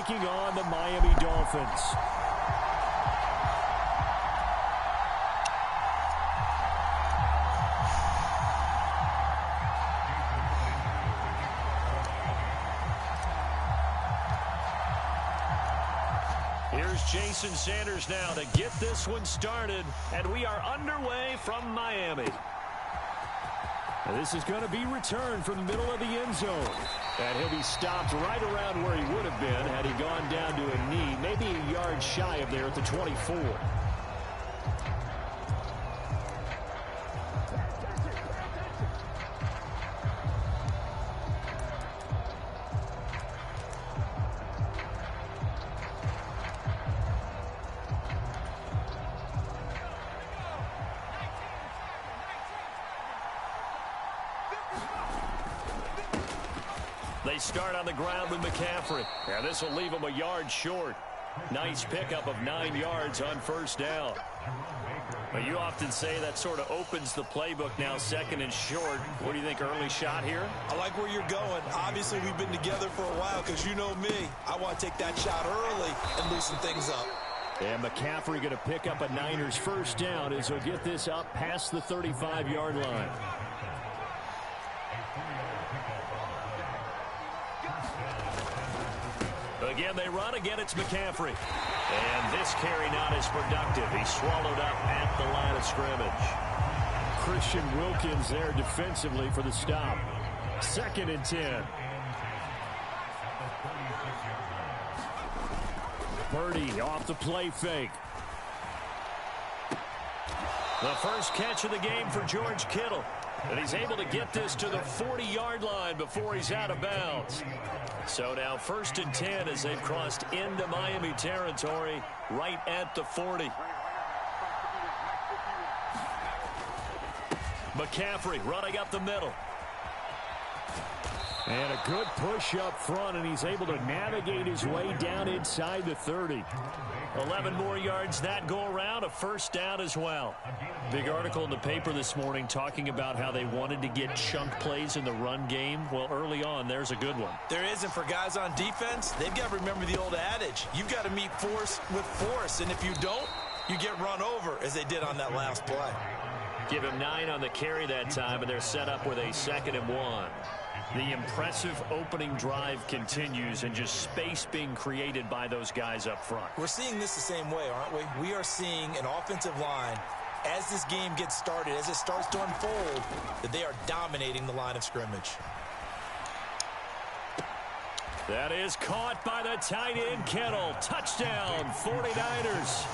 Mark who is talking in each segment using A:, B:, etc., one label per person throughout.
A: taking on the Miami Dolphins. Here's Jason Sanders now to get this one started, and we are underway from Miami. This is going to be returned from the middle of the end zone. And he'll be stopped right around where he would have been had he gone down to a knee, maybe a yard shy of there at the 24. They start on the ground with McCaffrey. Yeah, this will leave him a yard short. Nice pickup of 9 yards on first down. But you often say that sort of opens the playbook now, second and short. What do you think, early shot here?
B: I like where you're going. Obviously, we've been together for a while because you know me. I want to take that shot early and loosen things up.
A: And McCaffrey going to pick up a Niners first down as he'll get this up past the 35-yard line. Again, they run. Again, it's McCaffrey. And this carry not as productive. He's swallowed up at the line of scrimmage. Christian Wilkins there defensively for the stop. 2nd and 10. Purdy off the play fake. The first catch of the game for George Kittle. And he's able to get this to the 40-yard line before he's out of bounds. So now 1st and 10 as they've crossed into Miami territory right at the 40. McCaffrey running up the middle. And a good push up front, and he's able to navigate his way down inside the 30. 11 more yards that go around, a first down as well. Big article in the paper this morning talking about how they wanted to get chunk plays in the run game. Well, early on, there's a good one.
B: There isn't for guys on defense. They've got to remember the old adage. You've got to meet force with force, and if you don't, you get run over, as they did on that last play.
A: Give him 9 on the carry that time, and they're set up with a 2nd and 1. The impressive opening drive continues, and just space being created by those guys up front.
B: We're seeing this the same way, aren't we? We are seeing an offensive line, as this game gets started, as it starts to unfold, that they are dominating the line of scrimmage.
A: That is caught by the tight end, Kittle. Touchdown, 49ers.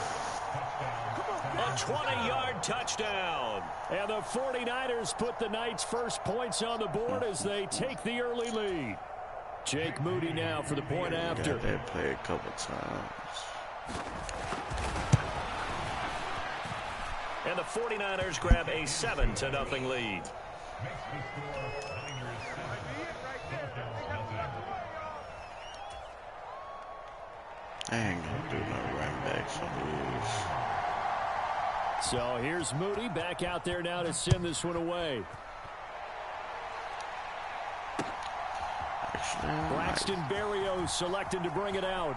A: A 20-yard touchdown. And the 49ers put the Knights' first points on the board as they take the early lead. Jake Moody now for the point after.
C: They play a couple times.
A: And the 49ers grab a 7-0 lead.
C: I ain't gonna do no run backs on these.
A: So here's Moody back out there now to send this one away. Braxton Berrios selected to bring it out.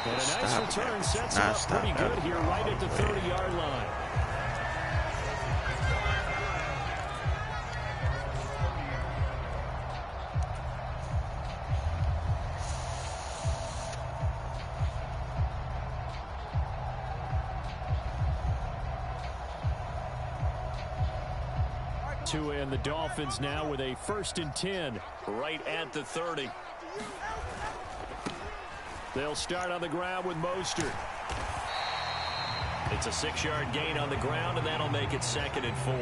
A: And a nice return sets him up pretty good here right at the 30-yard line. And the Dolphins now with a 1st and 10 right at the 30. They'll start on the ground with Mostert. It's a 6-yard gain on the ground, and that'll make it 2nd and 4.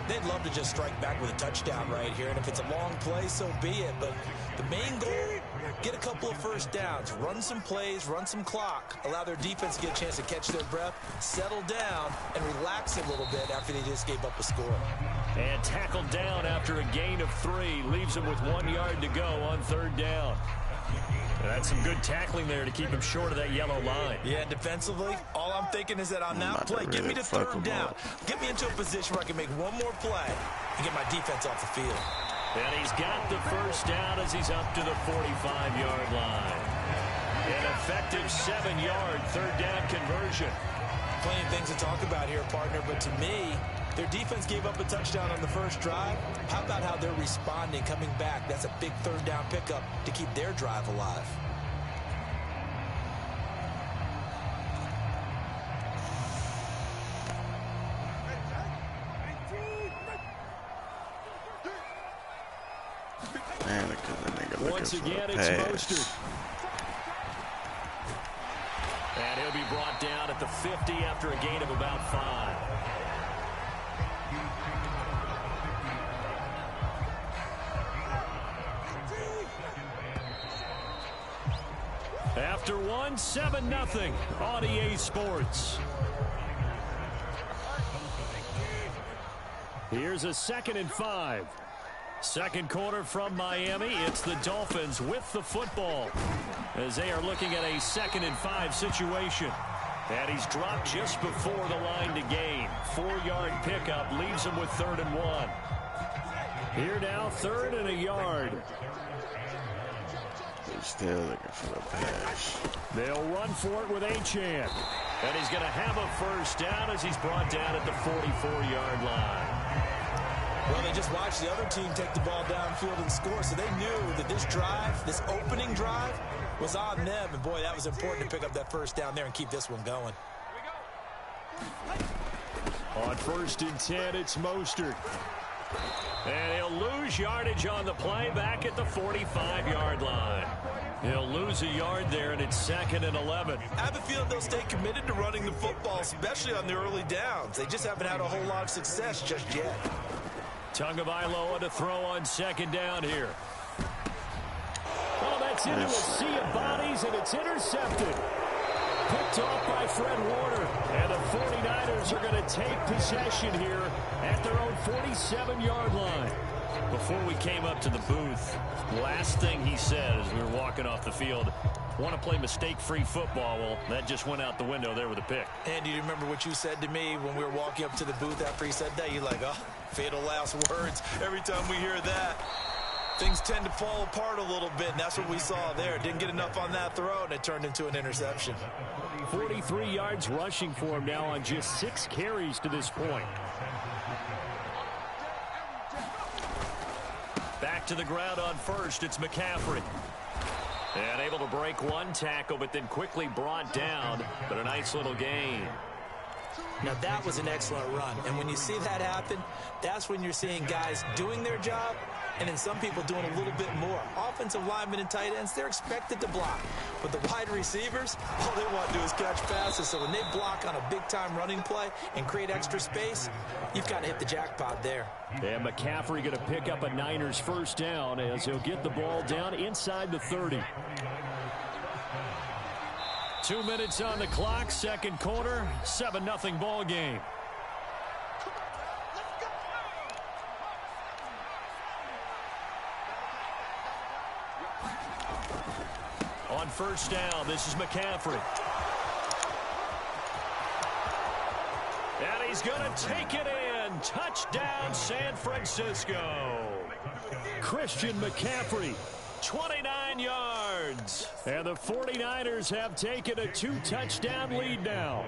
B: They'd love to just strike back with a touchdown right here, and if it's a long play, so be it. But the main goal, get a couple of first downs, run some plays, run some clock, allow their defense to get a chance to catch their breath, settle down, and relax a little bit after they just gave up a score.
A: And tackled down after a gain of 3. Leaves him with 1 yard to go on 3rd down. That's some good tackling there to keep him short of that yellow line.
B: Yeah, defensively, all I'm thinking is that on that play, get me to 3rd down. Get me into a position where I can make one more play and get my defense off the field.
A: And he's got the first down as he's up to the 45-yard line. An effective 7-yard third down conversion.
B: Plenty of things to talk about here, partner, but to me, their defense gave up a touchdown on the first drive. How about how they're responding, coming back? That's a big third down pickup to keep their drive alive.
A: Once again, it's Mostert. And he'll be brought down at the 50 after a gain of about 5. After one, 7-0 on EA Sports. Here's a 2nd and 5. Second quarter from Miami. It's the Dolphins with the football as they are looking at a 2nd and 5 situation. And he's dropped just before the line to gain. 4-yard pickup leaves him with 3rd and 1. Here now, 3rd and a yard.
C: He's still looking for the pass.
A: They'll run for it with Achane. And he's going to have a first down as he's brought down at the 44-yard line.
B: Well, they just watched the other team take the ball downfield and score, so they knew that this drive, this opening drive, was on them. And, boy, that was important to pick up that first down there and keep this one going.
A: On 1st and 10, it's Mostert. And he'll lose yardage on the play back at the 45-yard line. He'll lose a yard there, and it's 2nd and 11.
B: I have a feeling they'll stay committed to running the football, especially on the early downs. They just haven't had a whole lot of success just yet.
A: Tagovailoa to throw on 2nd down here. Oh, that's into a sea of bodies, and it's intercepted. Picked off by Fred Warner. And the 49ers are going to take possession here at their own 47-yard line. Before we came up to the booth, last thing he said as we were walking off the field, want to play mistake-free football. Well, that just went out the window there with a pick.
B: And do you remember what you said to me when we were walking up to the booth after he said that? You're like, oh, fatal last words. Every time we hear that, things tend to fall apart a little bit, and that's what we saw there. Didn't get enough on that throw, and it turned into an interception.
A: 43 yards rushing for him now on just 6 carries to this point. Back to the ground on 1st, it's McCaffrey. And able to break one tackle, but then quickly brought down. But a nice little gain.
B: Now, that was an excellent run. And when you see that happen, that's when you're seeing guys doing their job, and then some people doing a little bit more. Offensive linemen and tight ends, they're expected to block. But the wide receivers, all they want to do is catch passes. So when they block on a big-time running play and create extra space, you've got to hit the jackpot there.
A: And McCaffrey going to pick up a Niners first down as he'll get the ball down inside the 30. 2 minutes on the clock, second quarter, 7-0 ball game. On first down, this is McCaffrey. And he's going to take it in. Touchdown, San Francisco. Christian McCaffrey, 29 yards. And the 49ers have taken a 2-touchdown lead now.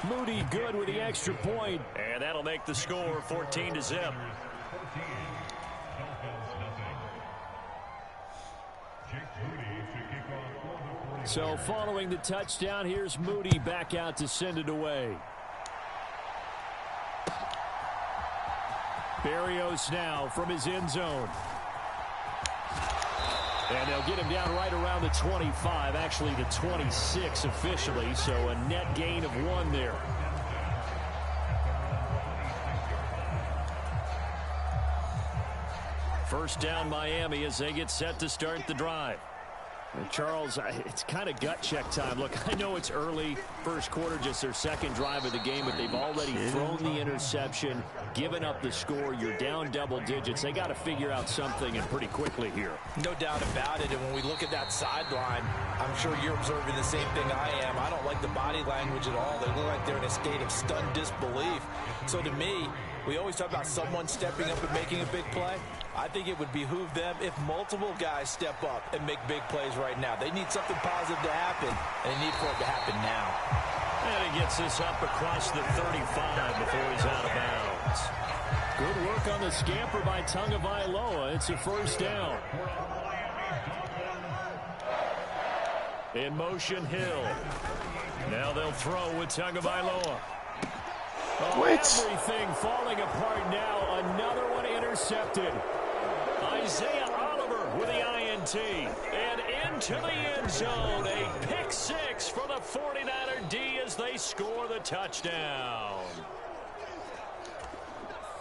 A: Moody good with the extra point. And that'll make the score 14-0. So following the touchdown, here's Moody back out to send it away. Berrios now from his end zone. And they'll get him down right around the 25, actually the 26 officially, so a net gain of 1 there. First down Miami as they get set to start the drive. Charles, it's kind of gut check time. Look, I know it's early, first quarter, just their second drive of the game, but they've already thrown the interception, given up the score. You're down double digits. They got to figure out something, and pretty quickly here.
B: No doubt about it, and when we look at that sideline, I'm sure you're observing the same thing I am. I don't like the body language at all. They look like they're in a state of stunned disbelief. So to me, we always talk about someone stepping up and making a big play. I think it would behoove them if multiple guys step up and make big plays right now. They need something positive to happen, and they need for it to happen now.
A: And he gets this up across the 35 before he's out of bounds. Good work on the scamper by Tagovailoa. It's a first down. In motion, Hill. Now they'll throw with Tagovailoa. Oh, everything falling apart now. Another one intercepted. Isaiah Oliver with the INT. And into the end zone. A pick six for the 49er D as they score the touchdown.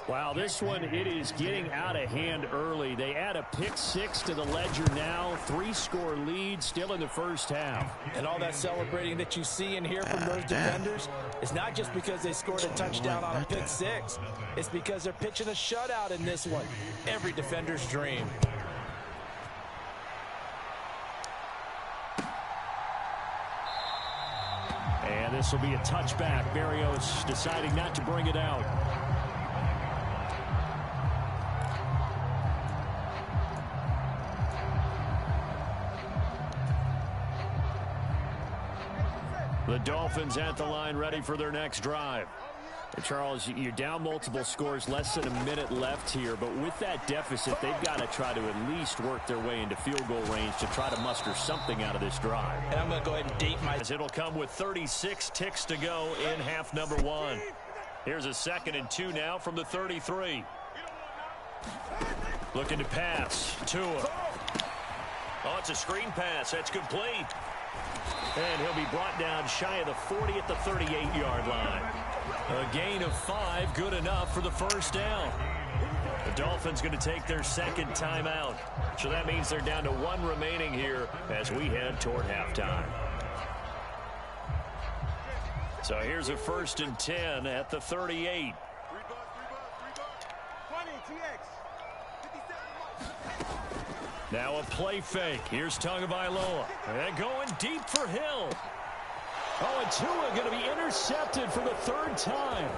A: Wow, this one, it is getting out of hand early. They add a pick six to the ledger now. 3-score lead still in the first half.
B: And all that celebrating that you see and hear from those defenders, it's not just because they scored a touchdown on a pick six. It's because they're pitching a shutout in this one. Every defender's dream.
A: And this will be a touchback. Barrios deciding not to bring it out. The Dolphins at the line, ready for their next drive. And Charles, you're down multiple scores, less than a minute left here, but with that deficit, they've got to try to at least work their way into field goal range to try to muster something out of this drive.
B: And I'm going to go ahead and date my...
A: As it'll come with 36 ticks to go in half number one. Here's a 2nd and 2 now from the 33. Looking to pass. Tua. Oh, it's a screen pass. That's complete. And he'll be brought down shy of the 40 at the 38-yard line. A gain of 5, good enough for the first down. The Dolphins going to take their second timeout. So that means they're down to 1 remaining here as we head toward halftime. So here's a 1st and 10 at the 38. Now a play fake. Here's Tagovailoa. And going deep for Hill. Oh, and Tua going to be intercepted for the 3rd time.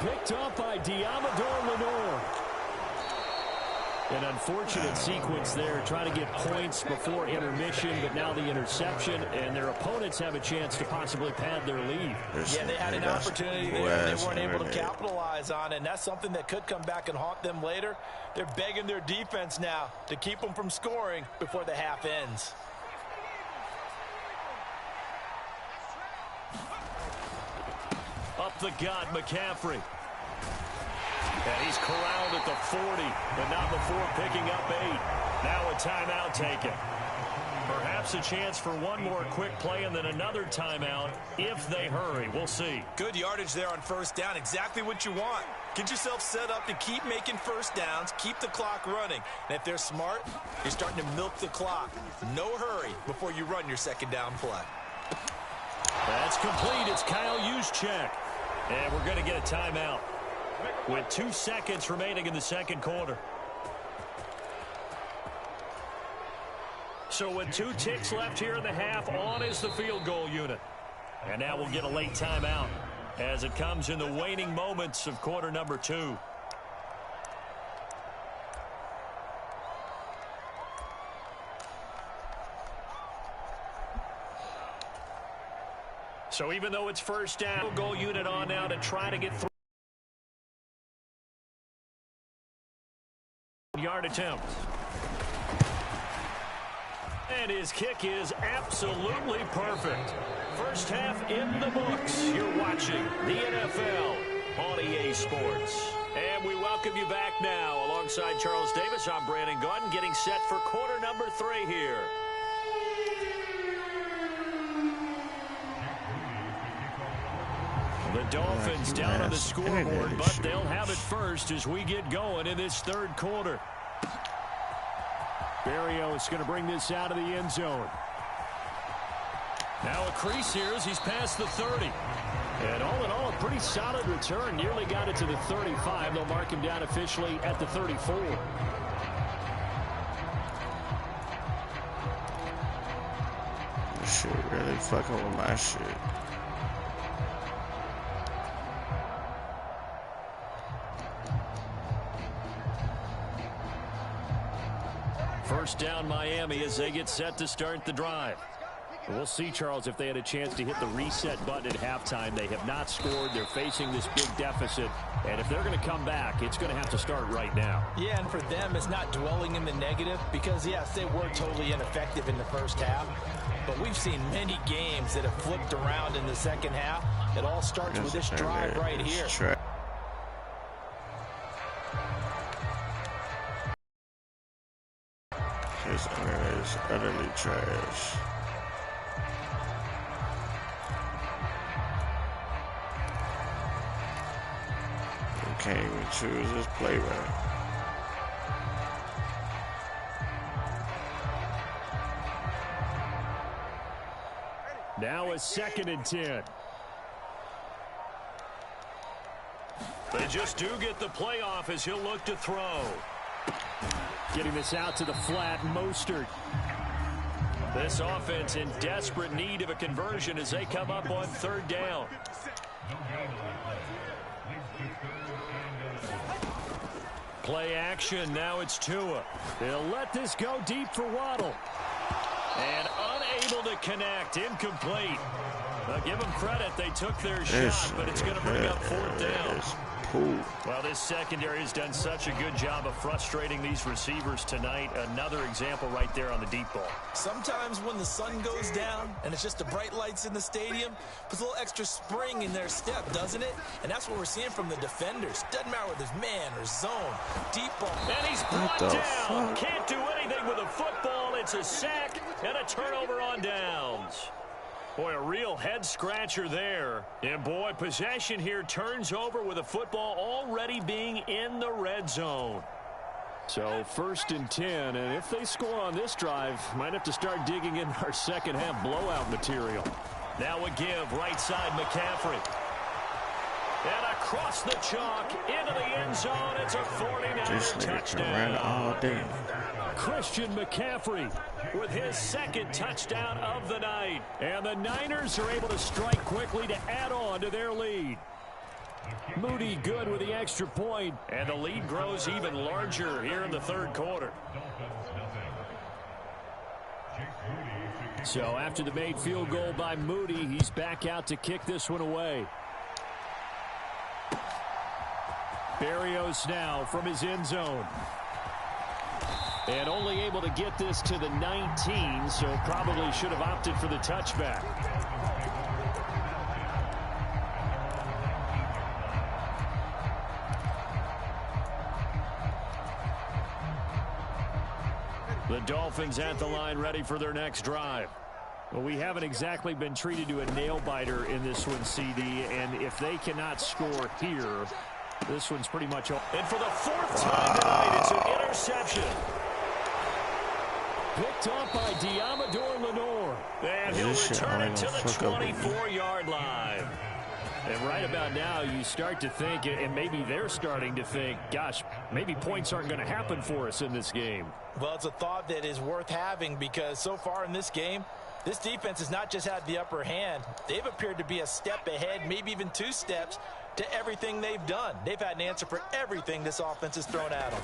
A: Picked up by Diamador Lenore. An unfortunate sequence there, trying to get points before intermission, but now the interception, and their opponents have a chance to possibly pad their lead.
B: Yeah, they had an opportunity there they weren't able to capitalize on, and that's something that could come back and haunt them later. They're begging their defense now to keep them from scoring before the half ends.
A: Up the gut, McCaffrey. And he's corralled at the 40, but not before picking up 8. Now a timeout taken. Perhaps a chance for one more quick play and then another timeout if they hurry. We'll see.
B: Good yardage there on first down. Exactly what you want. Get yourself set up to keep making first downs, keep the clock running. And if they're smart, you're starting to milk the clock. No hurry before you run your second down play.
A: That's complete. It's Kyle Juszczyk. And we're going to get a timeout with 2 seconds remaining in the second quarter. So with 2 ticks left here in the half, on is the field goal unit. And now we'll get a late timeout as it comes in the waning moments of quarter number 2. So even though it's first down, field goal unit on now to try to get 3-yard attempt. And his kick is absolutely perfect. First half in the books. You're watching the NFL on EA Sports. And we welcome you back now. Alongside Charles Davis, I'm Brandon Gaudin, getting set for quarter number 3 here. The Dolphins down on the scoreboard, but they'll have it first as we get going in this third quarter. Barrios going to bring this out of the end zone. Now a crease here as he's past the 30. And all in all, a pretty solid return. Nearly got it to the 35. They'll mark him down officially at the 34.
C: This shit really fucking with my shit.
A: First down Miami as they get set to start the drive. We'll see, Charles, if they had a chance to hit the reset button at halftime. They have not scored. They're facing this big deficit. And if they're going to come back, it's going to have to start right now.
B: Yeah, and for them, it's not dwelling in the negative because, yes, they were totally ineffective in the first half. But we've seen many games that have flipped around in the second half. It all starts with this drive right here.
C: This internet is utterly trash. You can't even choose this play right.
A: Now a 2nd and 10. They just do get the play off as he'll look to throw. Getting this out to the flat, Mostert. This offense in desperate need of a conversion as they come up on 3rd down. Play action, now it's Tua. They'll let this go deep for Waddle. And unable to connect, incomplete. Now give them credit, they took their shot, but it's going to bring up 4th down. Well, this secondary has done such a good job of frustrating these receivers tonight. Another example right there on the deep ball.
B: Sometimes when the sun goes down and it's just the bright lights in the stadium, puts a little extra spring in their step, doesn't it? And that's what we're seeing from the defenders. Doesn't matter whether it's man or zone, deep ball.
A: And he's brought down. Can't do anything with a football. It's a sack and a turnover on downs. Boy, a real head-scratcher there. And, boy, possession here turns over with a football already being in the red zone. So, 1st and 10, and if they score on this drive, might have to start digging in our second-half blowout material. Now a give, right side McCaffrey. And across the chalk, into the end zone, it's a 49er touchdown.
C: All day.
A: Christian McCaffrey with his 2nd touchdown of the night. And the Niners are able to strike quickly to add on to their lead. Moody good with the extra point, and the lead grows even larger here in the 3rd quarter. So after the made field goal by Moody, he's back out to kick this one away. Barrios now from his end zone. And only able to get this to the 19, so probably should have opted for the touchback. The Dolphins at the line ready for their next drive. Well, we haven't exactly been treated to a nail-biter in this one, CD, and if they cannot score here, this one's pretty much over. And for the 4th time tonight, it's an interception. Picked up by Diamador Lenore. And he'll return it to the 24-yard line. And right about now, you start to think, and maybe they're starting to think, gosh, maybe points aren't going to happen for us in this game.
B: Well, it's a thought that is worth having because so far in this game, this defense has not just had the upper hand. They've appeared to be a step ahead, maybe even 2 steps, to everything they've done. They've had an answer for everything this offense has thrown at them.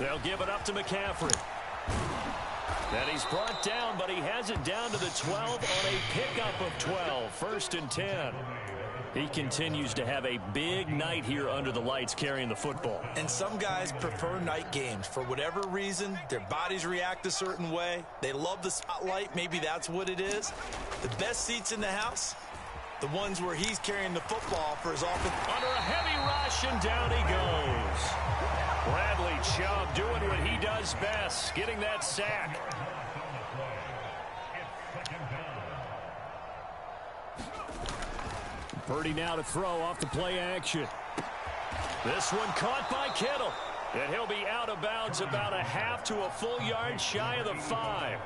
A: They'll give it up to McCaffrey. And he's brought down, but he has it down to the 12 on a pickup of 12. 1st and 10. He continues to have a big night here under the lights carrying the football.
B: And some guys prefer night games. For whatever reason, their bodies react a certain way. They love the spotlight. Maybe that's what it is. The best seats in the house, the ones where he's carrying the football for his offense.
A: Under a heavy rush, and down he goes. Bradley Chubb doing what he does best, getting that sack. Purdy now to throw off the play action. This one caught by Kittle. And he'll be out of bounds about a half to a full yard shy of the 5.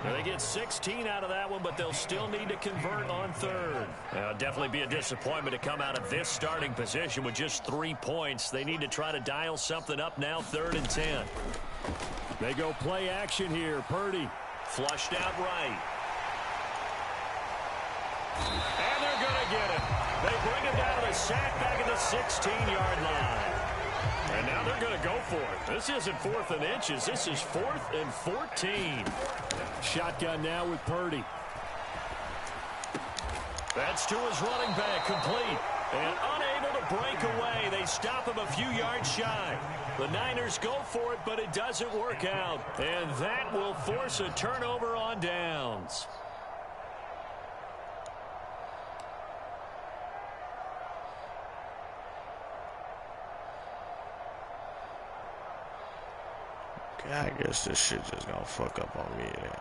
A: Now they get 16 out of that one, but they'll still need to convert on third. Now, it'll definitely be a disappointment to come out of this starting position with just 3 points. They need to try to dial something up now, 3rd and 10. They go play action here. Purdy flushed out right. And they're going to get him. They bring him down to the sack back at the 16-yard line. And now they're going to go for it. This isn't 4th and inches. This is 4th and 14. Shotgun now with Purdy. That's to his running back, complete. And unable to break away. They stop him a few yards shy. The Niners go for it, but it doesn't work out. And that will force a turnover on downs.
C: I guess this shit just gonna fuck up on me then.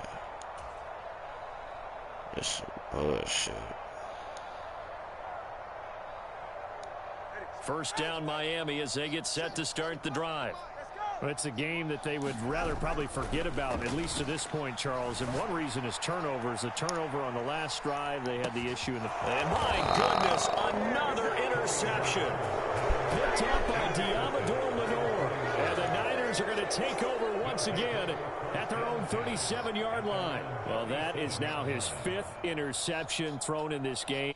C: It's some bullshit.
A: First down Miami as they get set to start the drive.
D: Well, it's a game that they would rather probably forget about, at least to this point, Charles. And one reason is turnovers. A turnover on the last drive. They had the issue in the...
A: And my goodness, another interception. Picked up by Diamador Lenore. And the Niners are going to take over once again at their own 37-yard line. Well, that is now his 5th interception thrown in this game.